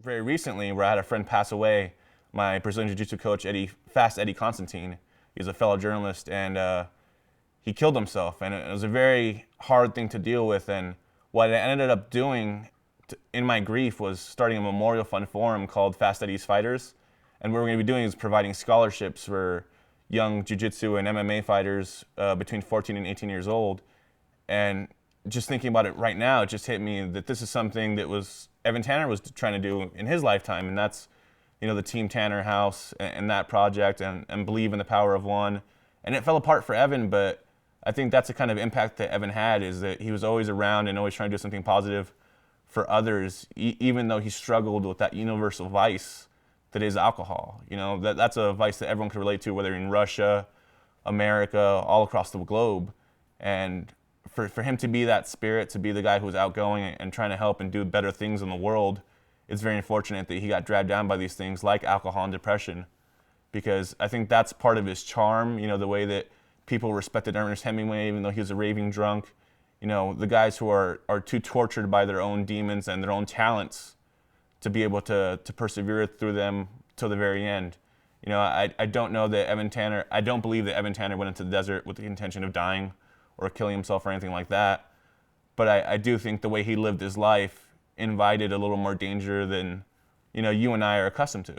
very recently where I had a friend pass away, my Brazilian Jiu-Jitsu coach, Fast Eddie Constantine. He's a fellow journalist, and he killed himself. And it was a very hard thing to deal with. And what I ended up doing in my grief was starting a memorial fund for him called Fast Eddie's Fighters. And what we're going to be doing is providing scholarships for young Jiu-Jitsu and MMA fighters between 14 and 18 years old. And just thinking about it right now, it just hit me that this is something that Evan Tanner was trying to do in his lifetime, and that's, the Team Tanner House and that project and believe in the power of one. And it fell apart for Evan, but I think that's the kind of impact that Evan had, is that he was always around and always trying to do something positive for others, even though he struggled with that universal vice that is alcohol. That's a vice that everyone can relate to, whether in Russia, America, all across the globe. And for him to be that spirit, to be the guy who was outgoing and trying to help and do better things in the world, it's very unfortunate that he got dragged down by these things like alcohol and depression, because I think that's part of his charm, the way that people respected Ernest Hemingway, even though he was a raving drunk. The guys who are too tortured by their own demons and their own talents to be able to persevere through them till the very end. I don't know that I don't believe that Evan Tanner went into the desert with the intention of dying or killing himself or anything like that. But I do think the way he lived his life invited a little more danger than, you and I are accustomed to.